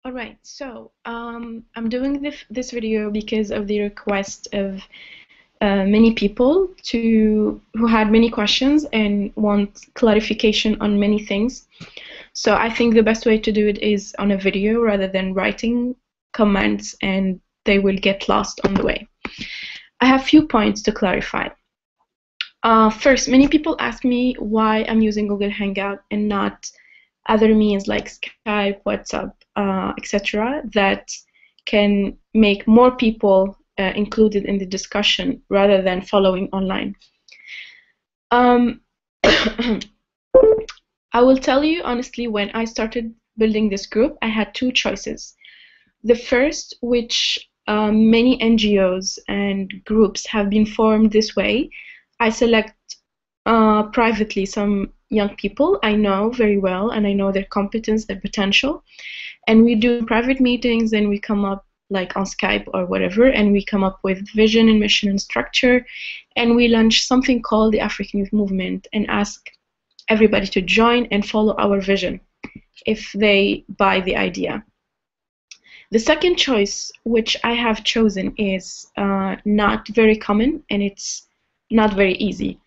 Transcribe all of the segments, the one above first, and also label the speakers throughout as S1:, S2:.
S1: All right, so I'm doing this video because of the request of many people who had many questions and want clarification on many things. So I think the best way to do it is on a video rather than writing comments and they will get lost on the way. I have few points to clarify. First, many people ask me why I'm using Google Hangout and not other means like Skype, WhatsApp, etc. that can make more people included in the discussion rather than following online. I will tell you honestly, when I started building this group, I had two choices. The first, which many NGOs and groups have been formed this way, I select privately some young people I know very well, and I know their competence, their potential, and we do private meetings, and we come up like on Skype or whatever, and we come up with vision and mission and structure, and we launch something called the African Youth Movement and ask everybody to join and follow our vision if they buy the idea. The second choice, which I have chosen, is not very common and it's not very easy.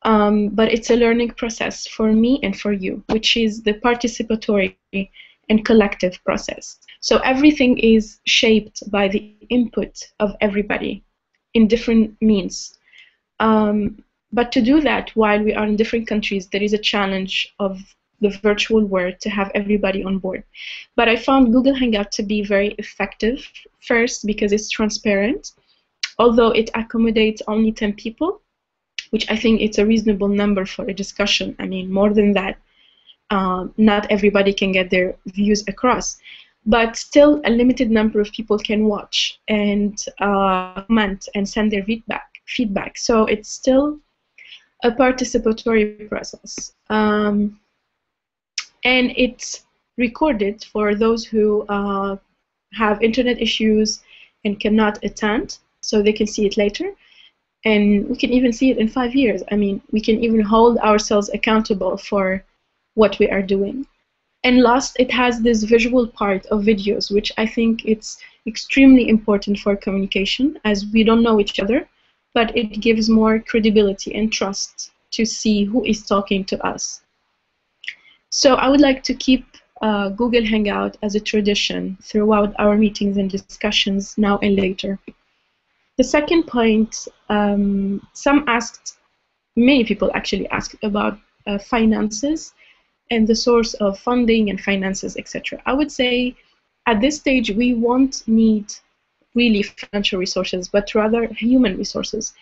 S1: But it's a learning process for me and for you, which is the participatory and collective process. So everything is shaped by the input of everybody in different means. But to do that while we are in different countries, there is a challenge of the virtual world to have everybody on board. But I found Google Hangout to be very effective, first because it's transparent, although it accommodates only 10 people, which I think it's a reasonable number for a discussion. I mean, more than that, not everybody can get their views across. But still, a limited number of people can watch and comment and send their feedback. So it's still a participatory process. And it's recorded for those who have internet issues and cannot attend, so they can see it later. And we can even see it in 5 years. I mean, we can even hold ourselves accountable for what we are doing. And last, it has this visual part of videos, which I think it's extremely important for communication, as we don't know each other, but it gives more credibility and trust to see who is talking to us. So I would like to keep Google Hangout as a tradition throughout our meetings and discussions now and later. The second point, many people actually asked about finances and the source of funding and finances, etc. I would say at this stage we won't need really financial resources, but rather human resources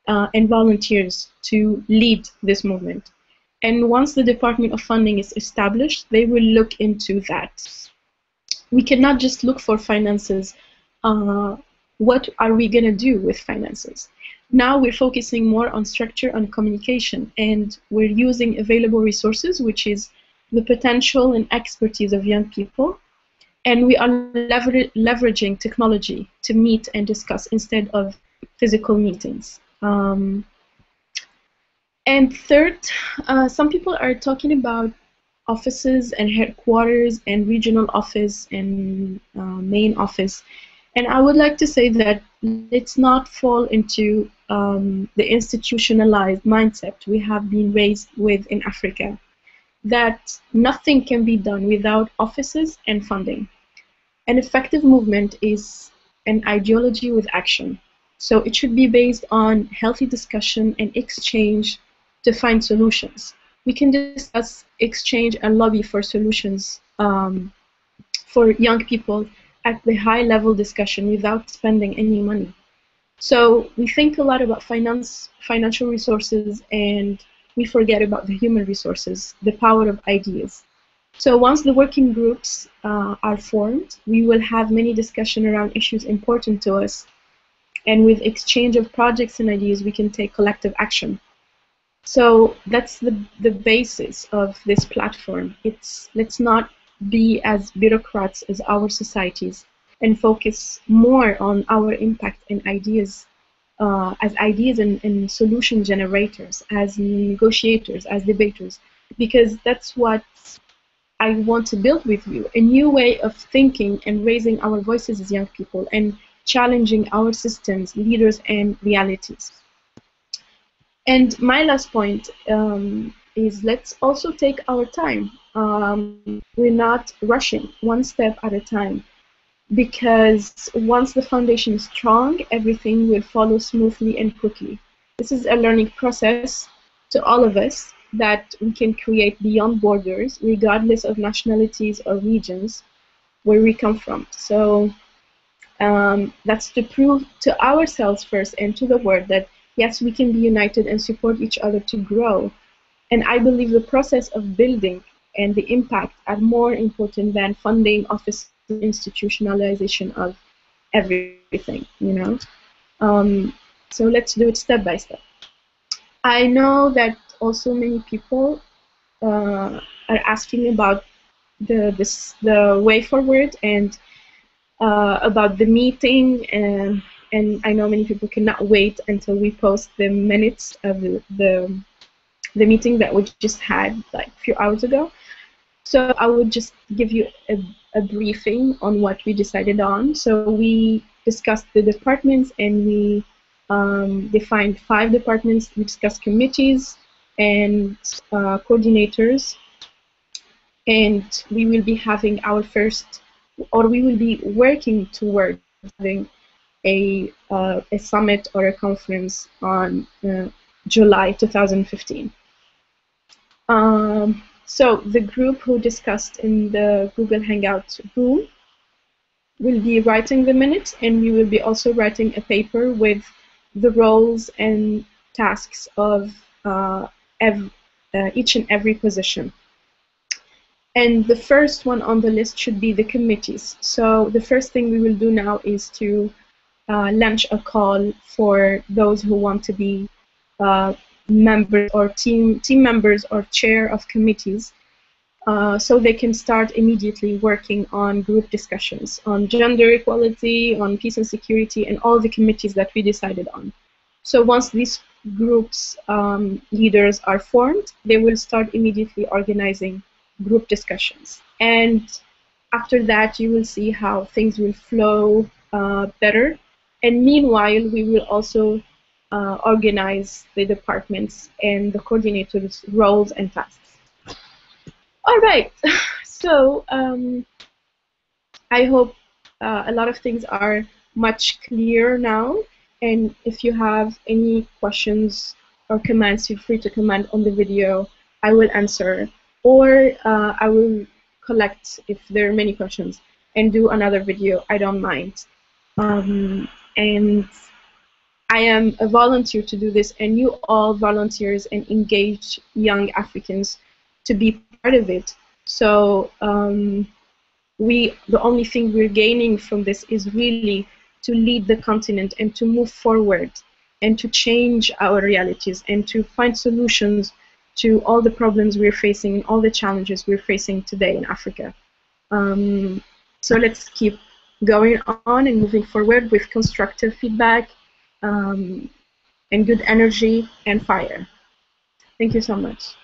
S1: and volunteers to lead this movement. And once the Department of Funding is established, they will look into that. We cannot just look for finances. What are we going to do with finances? Now we're focusing more on structure and communication, and we're using available resources, which is the potential and expertise of young people, and we are leveraging technology to meet and discuss instead of physical meetings. And third, some people are talking about offices and headquarters and regional office and main office. And I would like to say that let's not fall into the institutionalized mindset we have been raised with in Africa, that nothing can be done without offices and funding. An effective movement is an ideology with action. So it should be based on healthy discussion and exchange to find solutions. We can discuss, exchange, and lobby for solutions for young people at the high-level discussion without spending any money. So we think a lot about financial resources, and we forget about the human resources, the power of ideas. So once the working groups are formed, we will have many discussions around issues important to us, and with exchange of projects and ideas, we can take collective action. So that's the basis of this platform. Let's not be as bureaucrats as our societies and focus more on our impact and ideas as ideas and solution generators, as negotiators, as debaters, because that's what I want to build with you a new way of thinking and raising our voices as young people and challenging our systems, leaders, and realities. And my last point is let's also take our time. We're not rushing, one step at a time, because once the foundation is strong, everything will follow smoothly and quickly. This is a learning process to all of us that we can create beyond borders, regardless of nationalities or regions where we come from. So that's to prove to ourselves first and to the world that yes, we can be united and support each other to grow. And I believe the process of building and the impact are more important than funding, office, institutionalization of everything, you know. So let's do it step by step. I know that also many people are asking about the way forward and about the meeting, and I know many people cannot wait until we post the minutes of the meeting that we just had like a few hours ago. So I would just give you a briefing on what we decided on. So we discussed the departments and we defined 5 departments. We discussed committees and coordinators, and we will be having our first, or we will be working towards having a summit or a conference on July 2015. So the group who discussed in the Google Hangout room will be writing the minutes, and we will be also writing a paper with the roles and tasks of each and every position. And the first one on the list should be the committees. So the first thing we will do now is to launch a call for those who want to be members or team members or chair of committees, so they can start immediately working on group discussions on gender equality, on peace and security, and all the committees that we decided on. So once these groups leaders are formed, they will start immediately organizing group discussions. And after that, you will see how things will flow better. And meanwhile, we will also organize the departments and the coordinators' roles and tasks. All right, so I hope a lot of things are much clearer now. And if you have any questions or comments, feel free to comment on the video. I will answer, or I will collect if there are many questions and do another video. I don't mind. And I am a volunteer to do this, and you all volunteers and engaged young Africans to be part of it. So the only thing we're gaining from this is really to lead the continent and to move forward and to change our realities and to find solutions to all the problems we're facing and all the challenges we're facing today in Africa. So let's keep going on and moving forward with constructive feedback and good energy and fire. Thank you so much.